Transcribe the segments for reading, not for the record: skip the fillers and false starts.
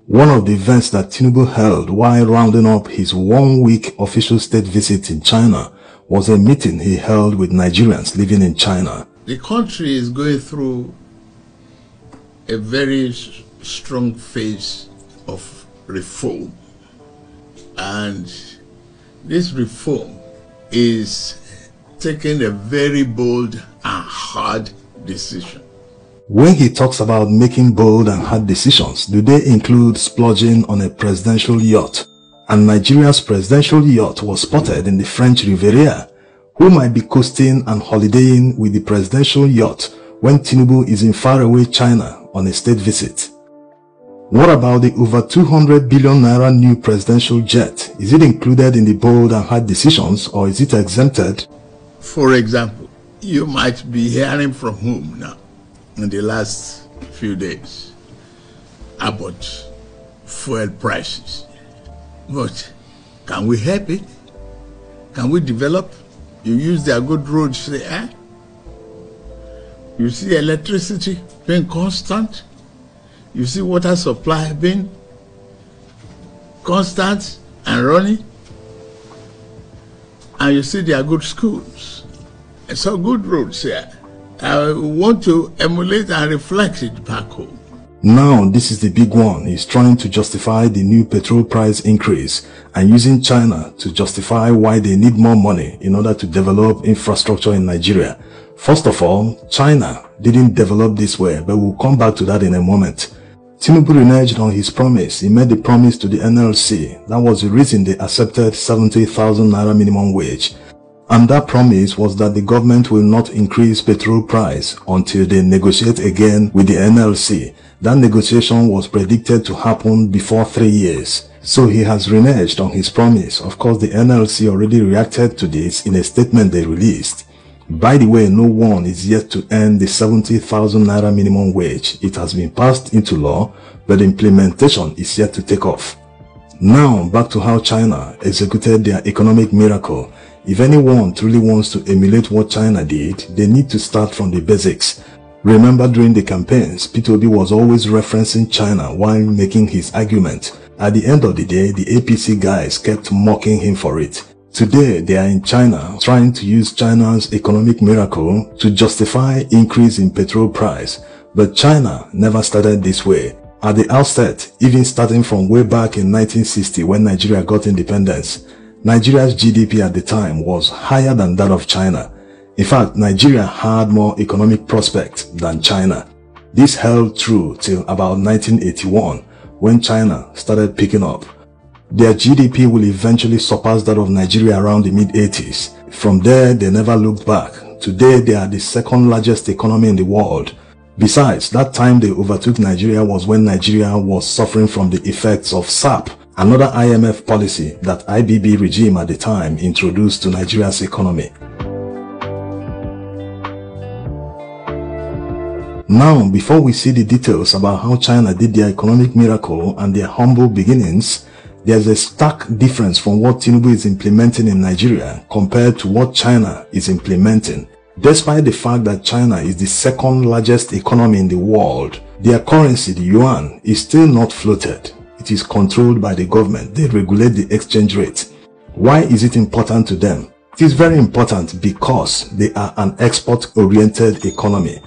One of the events that Tinubu held while rounding up his one-week official state visit in China was a meeting he held with Nigerians living in China. The country is going through a very strong phase of reform, and this reform is taking a very bold and hard decision. When he talks about making bold and hard decisions, do they include splurging on a presidential yacht? And Nigeria's presidential yacht was spotted in the French Riviera. Who might be coasting and holidaying with the presidential yacht when Tinubu is in faraway China on a state visit? What about the over 200 billion naira new presidential jet? Is it included in the bold and hard decisions, or is it exempted? For example, you might be hearing from home now in the last few days about fuel prices. But can we help it? Can we develop? You use their good roads there. You see electricity being constant. You see water supply being constant and running. And you see their good schools. And so good roads here. I want to emulate and reflect it back home. Now, this is the big one. He's trying to justify the new petrol price increase and using China to justify why they need more money in order to develop infrastructure in Nigeria. First of all, China didn't develop this way, but we'll come back to that in a moment. Tinubu reneged on his promise. He made the promise to the NLC. That was the reason they accepted 70,000 naira minimum wage. And that promise was that the government will not increase petrol price until they negotiate again with the NLC. That negotiation was predicted to happen before 3 years. So he has reneged on his promise. Of course, the NLC already reacted to this in a statement they released. By the way, no one is yet to earn the 70,000 naira minimum wage. It has been passed into law, but the implementation is yet to take off. Now, back to how China executed their economic miracle. If anyone truly wants to emulate what China did, they need to start from the basics. Remember, during the campaigns, Peter Obi was always referencing China while making his argument. At the end of the day, the APC guys kept mocking him for it. Today, they are in China trying to use China's economic miracle to justify increase in petrol price. But China never started this way. At the outset, even starting from way back in 1960 when Nigeria got independence, Nigeria's GDP at the time was higher than that of China. In fact, Nigeria had more economic prospects than China. This held true till about 1981 when China started picking up. Their GDP will eventually surpass that of Nigeria around the mid-80s. From there, they never looked back. Today, they are the second largest economy in the world. Besides, that time they overtook Nigeria was when Nigeria was suffering from the effects of SAP, another IMF policy that IBB regime at the time introduced to Nigeria's economy. Now, before we see the details about how China did their economic miracle and their humble beginnings, there's a stark difference from what Tinubu is implementing in Nigeria compared to what China is implementing. Despite the fact that China is the second largest economy in the world, their currency, the yuan, is still not floated. It is controlled by the government. They regulate the exchange rate. Why is it important to them? It is very important because they are an export-oriented economy.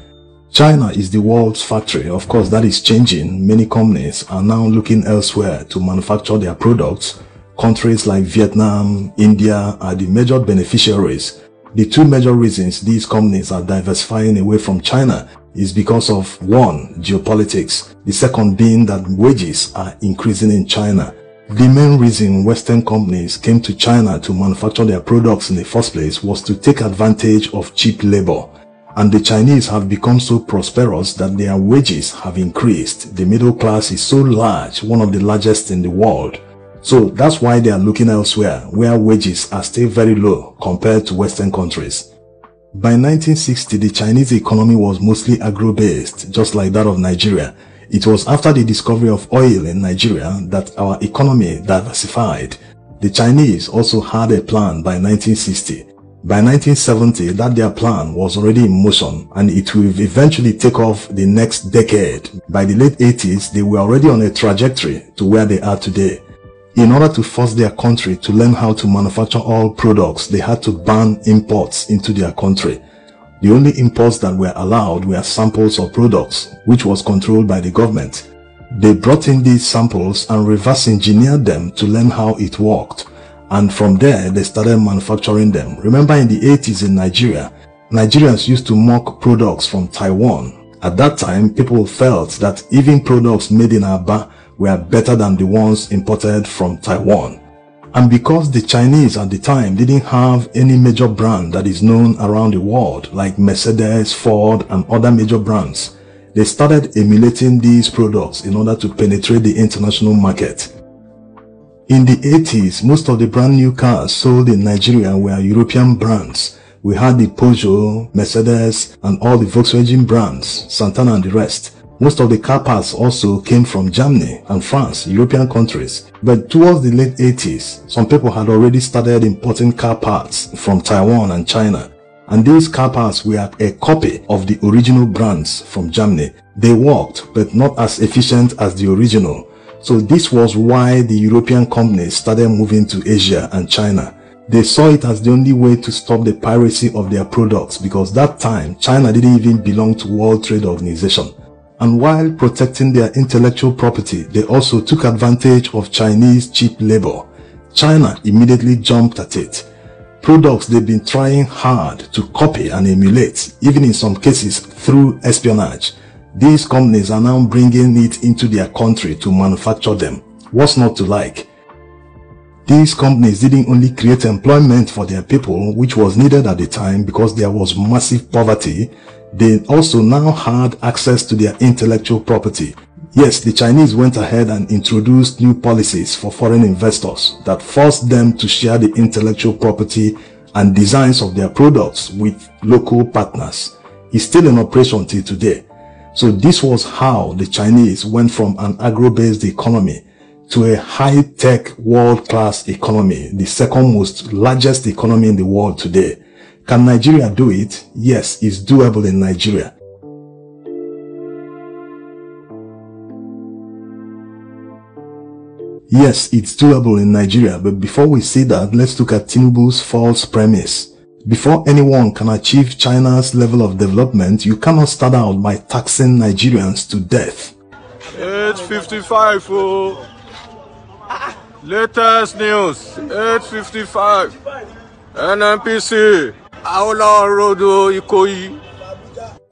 China is the world's factory. Of course, that is changing. Many companies are now looking elsewhere to manufacture their products. Countries like Vietnam, India are the major beneficiaries. The two major reasons these companies are diversifying away from China is because of, one, geopolitics. The second being that wages are increasing in China. The main reason Western companies came to China to manufacture their products in the first place was to take advantage of cheap labor. And the Chinese have become so prosperous that their wages have increased. The middle class is so large, one of the largest in the world. So that's why they are looking elsewhere, where wages are still very low compared to Western countries. By 1960, the Chinese economy was mostly agro-based, just like that of Nigeria. It was after the discovery of oil in Nigeria that our economy diversified. The Chinese also had a plan by 1960. By 1970, that their plan was already in motion and it will eventually take off the next decade. By the late 80s, they were already on a trajectory to where they are today. In order to force their country to learn how to manufacture all products, they had to ban imports into their country. The only imports that were allowed were samples of products, which was controlled by the government. They brought in these samples and reverse engineered them to learn how it worked. And from there, they started manufacturing them. Remember in the 80s in Nigeria, Nigerians used to mock products from Taiwan. At that time, people felt that even products made in Aba were better than the ones imported from Taiwan. And because the Chinese at the time didn't have any major brand that is known around the world, like Mercedes, Ford, and other major brands, they started emulating these products in order to penetrate the international market. In the 80s, most of the brand new cars sold in Nigeria were European brands. We had the Peugeot, Mercedes, and all the Volkswagen brands, Santana and the rest. Most of the car parts also came from Germany and France, European countries. But towards the late 80s, some people had already started importing car parts from Taiwan and China. And these car parts were a copy of the original brands from Germany. They worked, but not as efficient as the original. So this was why the European companies started moving to Asia and China. They saw it as the only way to stop the piracy of their products, because that time China didn't even belong to World Trade Organization. And while protecting their intellectual property, they also took advantage of Chinese cheap labor. China immediately jumped at it. Products they've been trying hard to copy and emulate, even in some cases through espionage. These companies are now bringing it into their country to manufacture them. What's not to like? These companies didn't only create employment for their people, which was needed at the time because there was massive poverty. They also now had access to their intellectual property. Yes, the Chinese went ahead and introduced new policies for foreign investors that forced them to share the intellectual property and designs of their products with local partners. It's still in operation till today. So this was how the Chinese went from an agro-based economy to a high-tech world-class economy, the second most largest economy in the world today. Can Nigeria do it? Yes, it's doable in Nigeria. Yes, it's doable in Nigeria, but before we see that, let's look at Tinubu's false premise. Before anyone can achieve China's level of development, you cannot start out by taxing Nigerians to death. 8:55, oh. Latest news, 8:55. NNPC.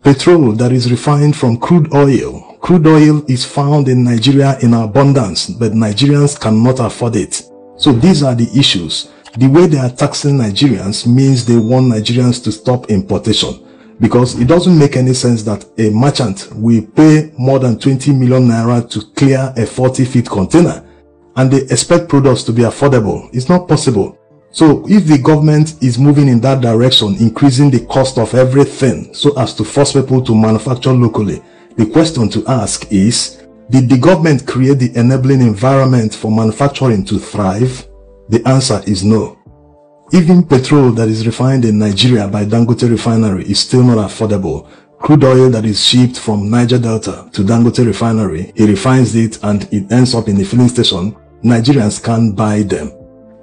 Petrol that is refined from crude oil. Crude oil is found in Nigeria in abundance, but Nigerians cannot afford it. So these are the issues. The way they are taxing Nigerians means they want Nigerians to stop importation, because it doesn't make any sense that a merchant will pay more than 20 million naira to clear a 40-feet container and they expect products to be affordable. It's not possible. So if the government is moving in that direction, increasing the cost of everything so as to force people to manufacture locally, the question to ask is, did the government create the enabling environment for manufacturing to thrive? The answer is no. Even petrol that is refined in Nigeria by Dangote refinery is still not affordable. Crude oil that is shipped from Niger Delta to Dangote refinery, he refines it and it ends up in the filling station. Nigerians can't buy them.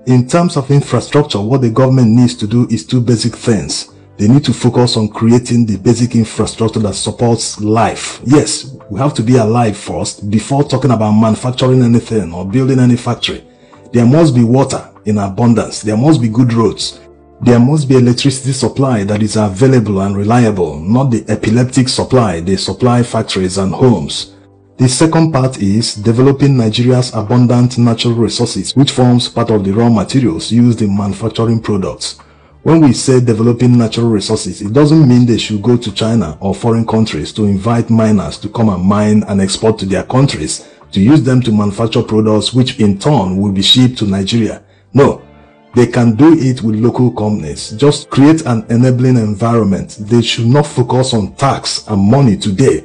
In terms of infrastructure, what the government needs to do is two basic things. They need to focus on creating the basic infrastructure that supports life. Yes, we have to be alive first before talking about manufacturing anything or building any factory. There must be water in abundance. There must be good roads. There must be electricity supply that is available and reliable, not the epileptic supply they supply factories and homes. The second part is developing Nigeria's abundant natural resources, which forms part of the raw materials used in manufacturing products. When we say developing natural resources, it doesn't mean they should go to China or foreign countries to invite miners to come and mine and export to their countries to use them to manufacture products which in turn will be shipped to Nigeria. No, they can do it with local companies. Just create an enabling environment. They should not focus on tax and money today.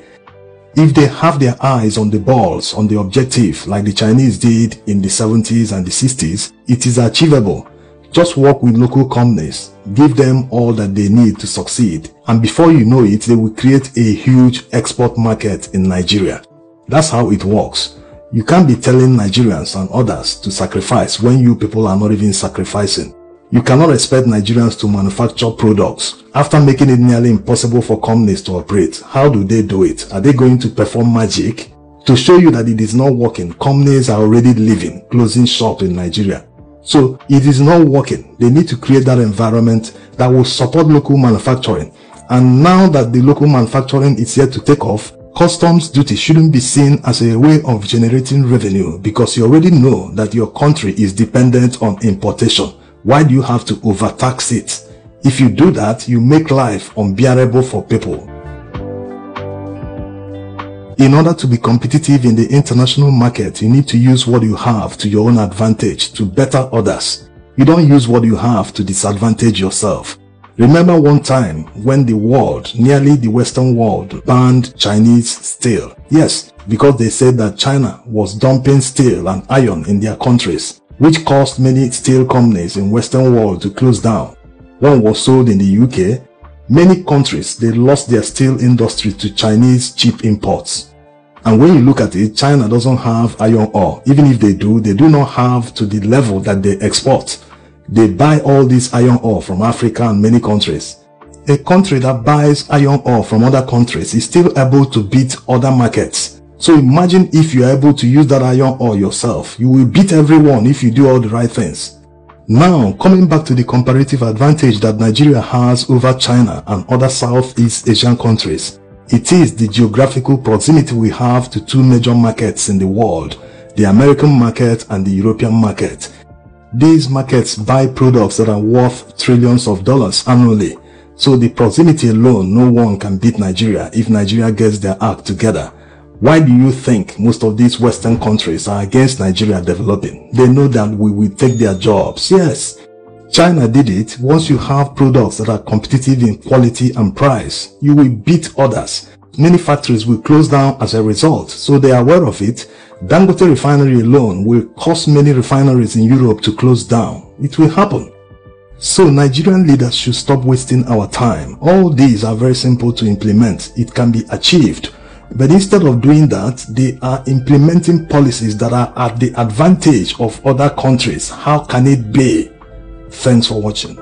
If they have their eyes on the balls, on the objective, like the Chinese did in the 70s and the 60s, it is achievable. Just work with local companies, give them all that they need to succeed, and before you know it, they will create a huge export market in Nigeria. That's how it works. You can't be telling Nigerians and others to sacrifice when you people are not even sacrificing. You cannot expect Nigerians to manufacture products after making it nearly impossible for companies to operate. How do they do it? Are they going to perform magic? To show you that it is not working, companies are already leaving, closing shop in Nigeria. So it is not working. They need to create that environment that will support local manufacturing. And now that the local manufacturing is yet to take off, customs duty shouldn't be seen as a way of generating revenue, because you already know that your country is dependent on importation. Why do you have to overtax it? If you do that, you make life unbearable for people. In order to be competitive in the international market, you need to use what you have to your own advantage to better others. You don't use what you have to disadvantage yourself. Remember one time when the world, nearly the Western world, banned Chinese steel. Yes, because they said that China was dumping steel and iron in their countries, which caused many steel companies in Western world to close down. One was sold in the UK. Many countries, they lost their steel industry to Chinese cheap imports. And when you look at it, China doesn't have iron ore. Even if they do not have to the level that they export. They buy all this iron ore from Africa and many countries. A country that buys iron ore from other countries is still able to beat other markets. So imagine if you are able to use that iron ore yourself. You will beat everyone if you do all the right things. Now, coming back to the comparative advantage that Nigeria has over China and other Southeast Asian countries, it is the geographical proximity we have to two major markets in the world, the American market and the European market. These markets buy products that are worth trillions of dollars annually. So the proximity alone, no one can beat Nigeria if Nigeria gets their act together. Why do you think most of these Western countries are against Nigeria developing? They know that we will take their jobs. Yes, China did it. Once you have products that are competitive in quality and price, you will beat others. Many factories will close down as a result, so they are aware of it. Dangote refinery alone will cause many refineries in Europe to close down. It will happen. So Nigerian leaders should stop wasting our time. All these are very simple to implement. It can be achieved. But instead of doing that, they are implementing policies that are at the advantage of other countries. How can it be? Thanks for watching.